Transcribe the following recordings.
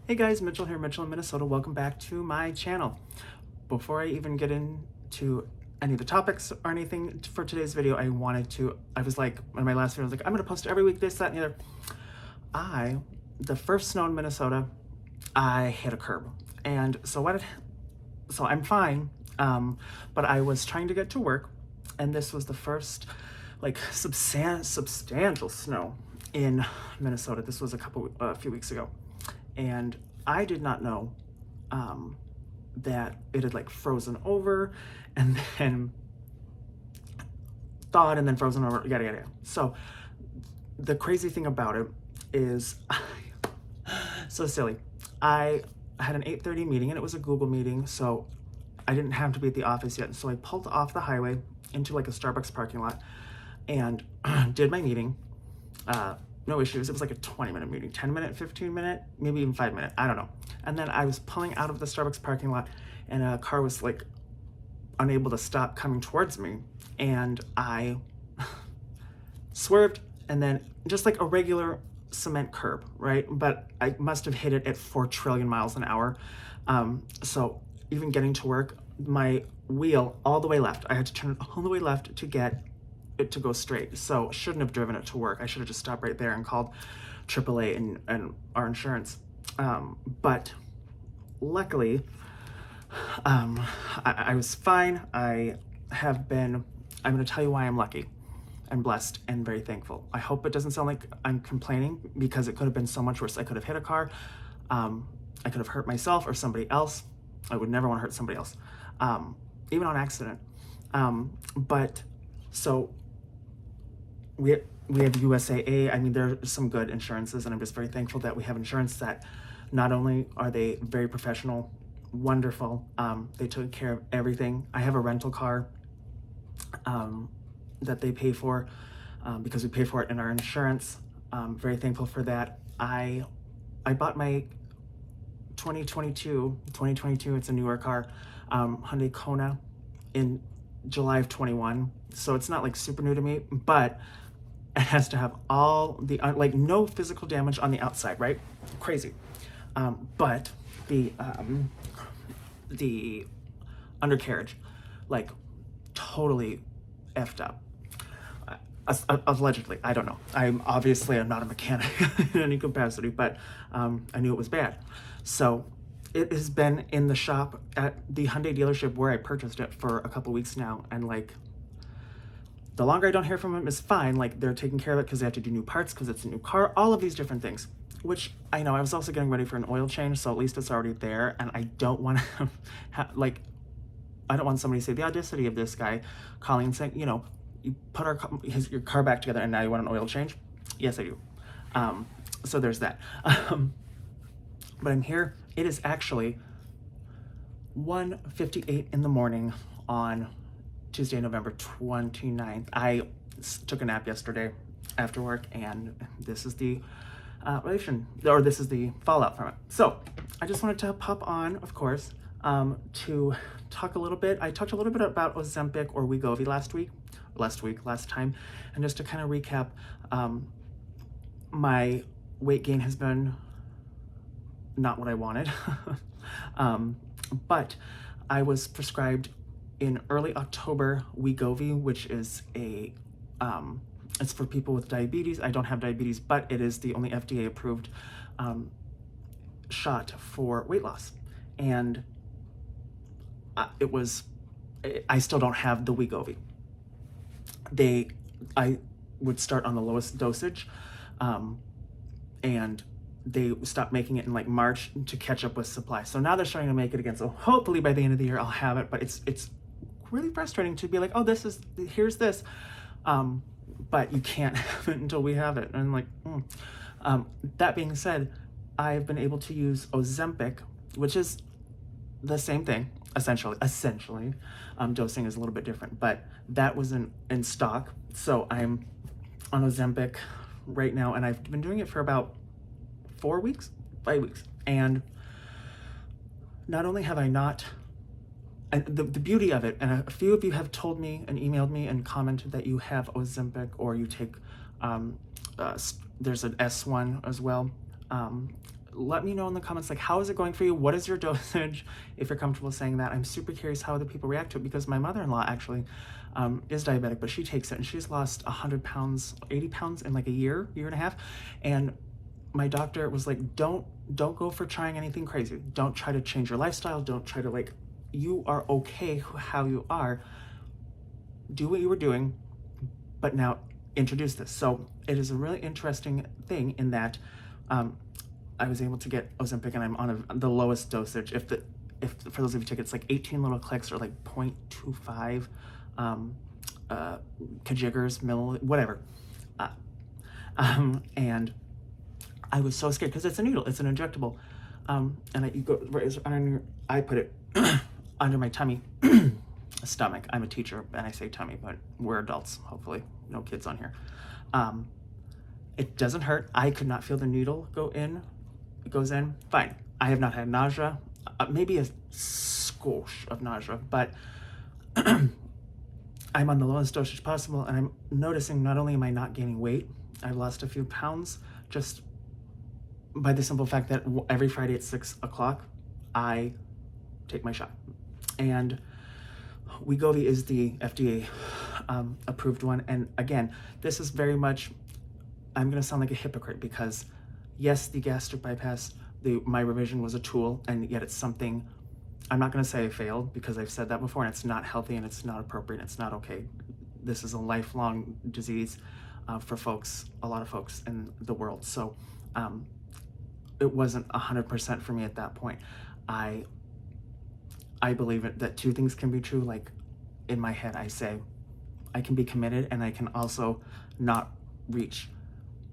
Hey guys, Mitchell here, Mitchell in Minnesota. Welcome back to my channel. Before I even get into any of the topics or anything for today's video, I was like, in my last video, I was like, I'm gonna post every week this, that, and the other. The first snow in Minnesota, I hit a curb. And so I'm fine, but I was trying to get to work, and this was the first like substantial snow in Minnesota. This was a few weeks ago. And I did not know that it had like frozen over and then thawed and then frozen over, yada, yada, yada. So the crazy thing about it is, so silly. I had an 8:30 meeting and it was a Google meeting, so I didn't have to be at the office yet. So I pulled off the highway into like a Starbucks parking lot and did my meeting. No issues. It was like a 20-minute meeting, 10-minute, 15-minute, maybe even 5-minute. I don't know. And then I was pulling out of the Starbucks parking lot and a car was like unable to stop coming towards me. And I swerved and then just like a regular cement curb, right? But I must have hit it at 4 trillion miles an hour. So even getting to work, my wheel all the way left, I had to turn it all the way left to get it to go straight. So shouldn't have driven it to work. I should have just stopped right there and called AAA and our insurance. But luckily, I was fine. I'm going to tell you why I'm lucky and blessed and very thankful. I hope it doesn't sound like I'm complaining, because it could have been so much worse. I could have hit a car. I could have hurt myself or somebody else. I would never want to hurt somebody else, even on accident. But so we have USAA. I mean, there are some good insurances, and I'm just very thankful that we have insurance that not only are they very professional, wonderful, they took care of everything. I have a rental car that they pay for because we pay for it in our insurance. Very thankful for that. I bought my 2022, it's a newer car, Hyundai Kona in July of 21. So it's not like super new to me, but it has to have all the, like no physical damage on the outside, right? Crazy. But the undercarriage, like totally effed up. Allegedly, I don't know. I'm not a mechanic in any capacity, but I knew it was bad. So it has been in the shop at the Hyundai dealership where I purchased it for a couple weeks now, and like the longer I don't hear from them is fine. Like they're taking care of it because they have to do new parts because it's a new car, all of these different things, which I know. I was also getting ready for an oil change, so at least it's already there, and I don't want to I don't want somebody to say the audacity of this guy calling and saying, you put your car back together and now you want an oil change. Yes, I do. So there's that. But I'm here. It is actually 1:58 in the morning on Tuesday, November 29th. I took a nap yesterday after work, and this is the this is the fallout from it. So I just wanted to pop on, of course, to talk a little bit. I talked a little bit about Ozempic or Wegovy last time, and just to kind of recap, my weight gain has been not what I wanted, but I was prescribed in early October Wegovy, which is it's for people with diabetes. I don't have diabetes, but it is the only FDA approved shot for weight loss. And I still don't have the Wegovy. I would start on the lowest dosage, and they stopped making it in like March to catch up with supply. So now they're starting to make it again. So hopefully by the end of the year I'll have it, but it's really frustrating to be like, oh, here's this, but you can't have it until we have it. And I'm like, that being said, I've been able to use Ozempic, which is the same thing, essentially. Dosing is a little bit different, but that was in stock. So I'm on Ozempic right now, and I've been doing it for about 5 weeks. And not only have I not, and the beauty of it, and a few of you have told me and emailed me and commented that you have Ozempic or you take, there's an S1 as well, let me know in the comments, like, how is it going for you? What is your dosage? If you're comfortable saying that. I'm super curious how other people react to it, because my mother-in-law actually is diabetic, but she takes it, and she's lost 100 pounds, 80 pounds in like a year and a half. And my doctor was like, don't go for trying anything crazy. Don't try to change your lifestyle. Don't try to, like, you are okay how you are. Do what you were doing, but now introduce this. So it is a really interesting thing in that I was able to get Ozempic, and I'm on the lowest dosage. If for those of you take it, it's like 18 little clicks, or like 0.25 kajiggers, whatever. And I was so scared because it's a needle, it's an injectable, and you go right under. I put it under my tummy, stomach. I'm a teacher, and I say tummy, but we're adults. Hopefully, no kids on here. It doesn't hurt. I could not feel the needle go in. It goes in. Fine. I have not had nausea. Maybe a skosh of nausea, but I'm on the lowest dosage possible, and I'm noticing not only am I not gaining weight, I've lost a few pounds just by the simple fact that every Friday at 6 o'clock, I take my shot. And Wegovy is the FDA approved one. And again, this is very much, I'm going to sound like a hypocrite, because yes, the gastric bypass, my revision was a tool, and yet it's something, I'm not going to say I failed, because I've said that before, and it's not healthy, and it's not appropriate, and it's not okay. This is a lifelong disease for folks, a lot of folks in the world. So it wasn't 100% for me at that point. I believe that two things can be true. Like, in my head, I say I can be committed, and I can also not reach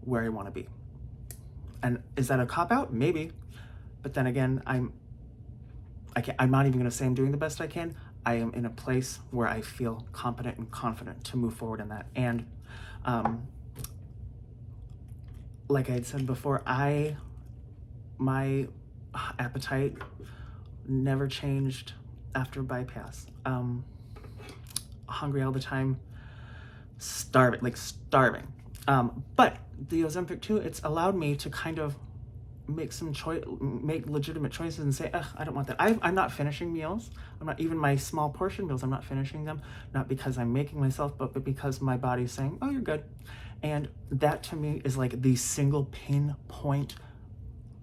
where I want to be. And is that a cop-out? Maybe. But then again, I'm not even going to say I'm doing the best I can. I am in a place where I feel competent and confident to move forward in that. And like I had said before, my appetite never changed after bypass. Hungry all the time, starving. But the Ozempic too, it's allowed me to kind of make legitimate choices and say, I don't want that. I'm not finishing meals. I'm not, even my small portion meals, I'm not finishing them, not because I'm making myself, but because my body's saying, oh, you're good. And that to me is like the single pinpoint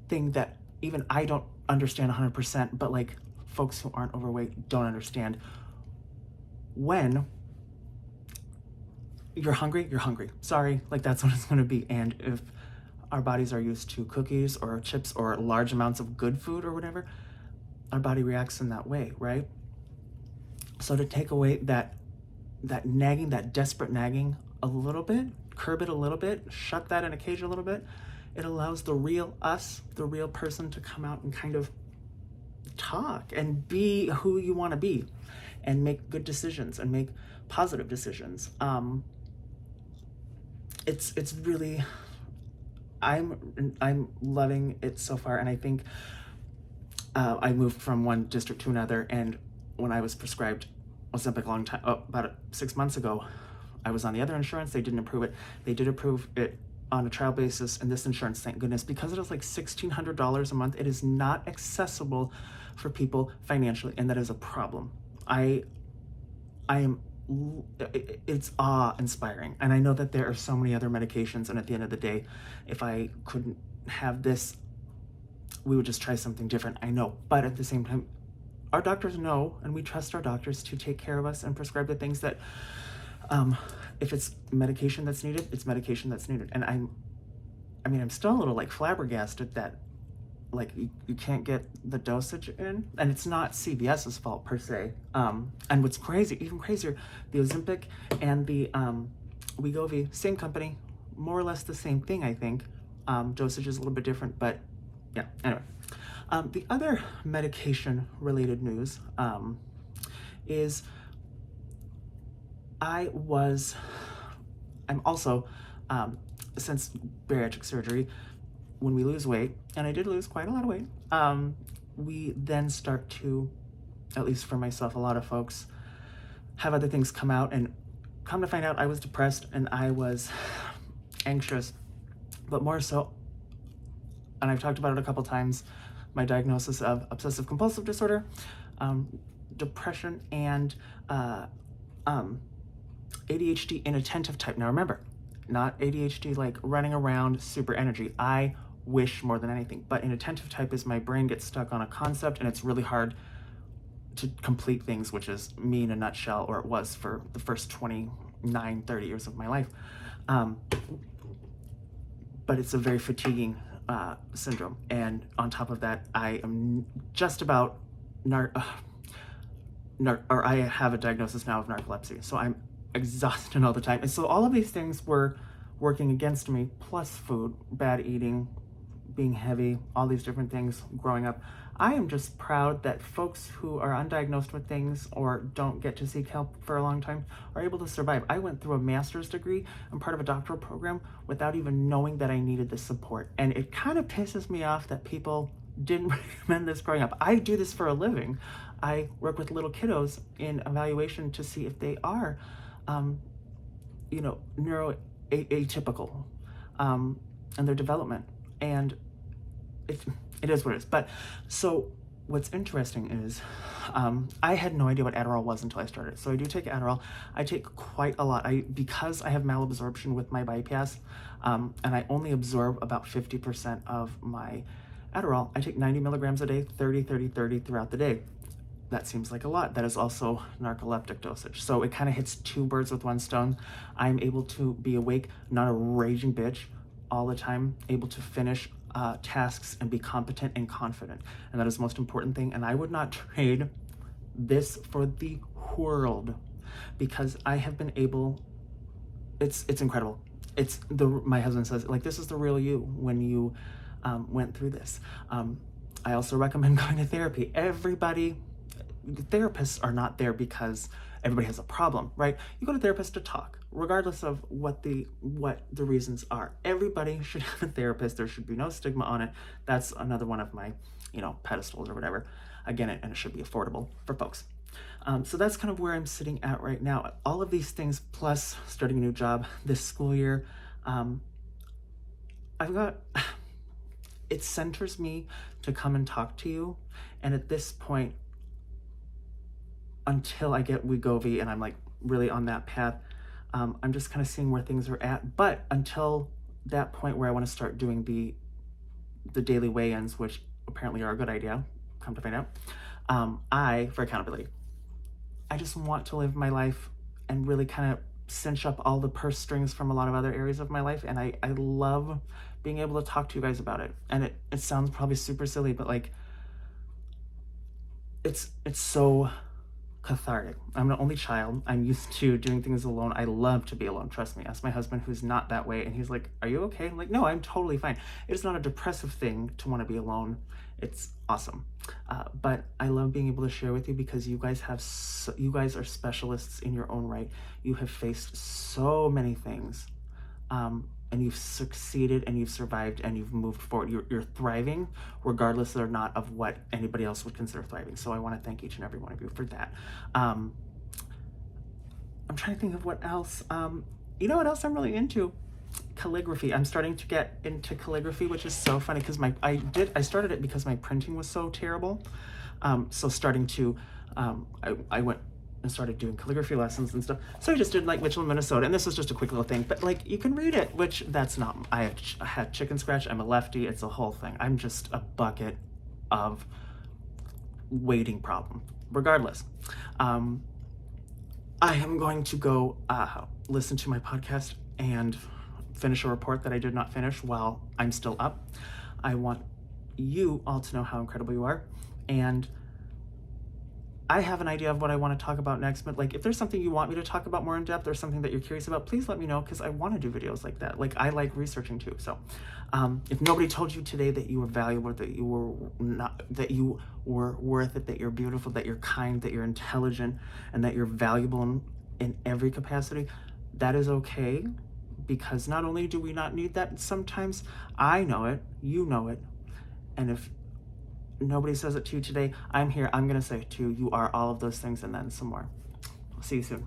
thing that even I don't understand 100%, but like folks who aren't overweight don't understand. When you're hungry, you're hungry. Sorry, like that's what it's going to be. And if our bodies are used to cookies or chips or large amounts of good food or whatever, our body reacts in that way, right? So to take away that nagging, that desperate nagging a little bit, curb it a little bit, shut that in a cage a little bit, it allows the real us, the real person, to come out and kind of talk and be who you want to be and make good decisions and make positive decisions. It's really, I'm loving it so far. And I think I moved from one district to another, and when I was prescribed Ozempic about 6 months ago, I was on the other insurance. They didn't approve it. They did approve it on a trial basis, and this insurance, thank goodness, because it is like $1,600 a month, it is not accessible for people financially, and that is a problem. It's awe-inspiring, and I know that there are so many other medications, and at the end of the day, if I couldn't have this, we would just try something different, I know. But at the same time, our doctors know, and we trust our doctors to take care of us and prescribe the things that, if it's medication that's needed, it's medication that's needed. And I'm still a little like flabbergasted that like you can't get the dosage in, and it's not CVS's fault per se. And what's crazy, even crazier, the Ozempic and the Wegovy, same company, more or less the same thing, I think. Dosage is a little bit different, but yeah, anyway. The other medication-related news is I'm also, since bariatric surgery, when we lose weight, and I did lose quite a lot of weight, we then start to, at least for myself, a lot of folks, have other things come out, and come to find out I was depressed and I was anxious, but more so, and I've talked about it a couple times, my diagnosis of obsessive compulsive disorder, depression, and ADHD inattentive type. Now remember, not ADHD like running around, super energy. I wish more than anything, but inattentive type is my brain gets stuck on a concept and it's really hard to complete things, which is me in a nutshell, or it was for the first 29, 30 years of my life. But it's a very fatiguing syndrome. And on top of that, I am just about, or I have a diagnosis now of narcolepsy. So I'm exhausted all the time. And so all of these things were working against me, plus food, bad eating, being heavy, all these different things growing up. I am just proud that folks who are undiagnosed with things or don't get to seek help for a long time are able to survive. I went through a master's degree and part of a doctoral program without even knowing that I needed this support. And it kind of pisses me off that people didn't recommend this growing up. I do this for a living. I work with little kiddos in evaluation to see if they are, neuroatypical in their development. And it is what it is. But so what's interesting is I had no idea what Adderall was until I started. So I do take Adderall. I take quite a lot. Because I have malabsorption with my bypass, and I only absorb about 50% of my Adderall, I take 90 milligrams a day, 30, 30, 30 throughout the day. That seems like a lot. That is also narcoleptic dosage. So it kind of hits two birds with one stone. I'm able to be awake, not a raging bitch all the time, able to finish tasks and be competent and confident. And that is the most important thing. And I would not trade this for the world, because I have been able, it's incredible. My husband says, like, this is the real you when you went through this. I also recommend going to therapy. Therapists are not there because everybody has a problem, right? You go to therapists to talk, regardless of what the reasons are. Everybody should have a therapist. There should be no stigma on it. That's another one of my, pedestals or whatever. Again, and it should be affordable for folks. So that's kind of where I'm sitting at right now. All of these things, plus starting a new job this school year, it centers me to come and talk to you. And at this point, until I get Wegovy and I'm like really on that path, I'm just kind of seeing where things are at. But until that point where I want to start doing the daily weigh-ins, which apparently are a good idea, come to find out, for accountability, I just want to live my life and really kind of cinch up all the purse strings from a lot of other areas of my life. And I love being able to talk to you guys about it. And it sounds probably super silly, but like, it's so cathartic. I'm an only child. I'm used to doing things alone. I love to be alone. Trust me. Ask my husband, who's not that way, and he's like, "Are you okay?" I'm like, "No, I'm totally fine." It's not a depressive thing to want to be alone. It's awesome. But I love being able to share with you because you guys are specialists in your own right. You have faced so many things, and you've succeeded and you've survived and you've moved forward. You're thriving regardless or not of what anybody else would consider thriving. So I want to thank each and every one of you for that. I'm trying to think of what else. You know what else I'm really into? Calligraphy. I'm starting to get into calligraphy, which is so funny because I started it because my printing was so terrible. So starting to, I went and started doing calligraphy lessons and stuff. So I just did like Mitchell, Minnesota, and this was just a quick little thing, but like you can read it, which that's not, I had chicken scratch, I'm a lefty, it's a whole thing. I'm just a bucket of waiting problem. Regardless, I am going to go listen to my podcast and finish a report that I did not finish while I'm still up. I want you all to know how incredible you are, and I have an idea of what I want to talk about next, but like if there's something you want me to talk about more in depth or something that you're curious about, please let me know, because I want to do videos like that. Like I like researching too. So if nobody told you today that you were valuable, that you were worth it, that you're beautiful, that you're kind, that you're intelligent, and that you're valuable in every capacity, that is okay, because not only do we not need that sometimes, I know it, you know it, and if nobody says it to you today, I'm here, I'm going to say it to you, you are all of those things and then some more. I'll see you soon.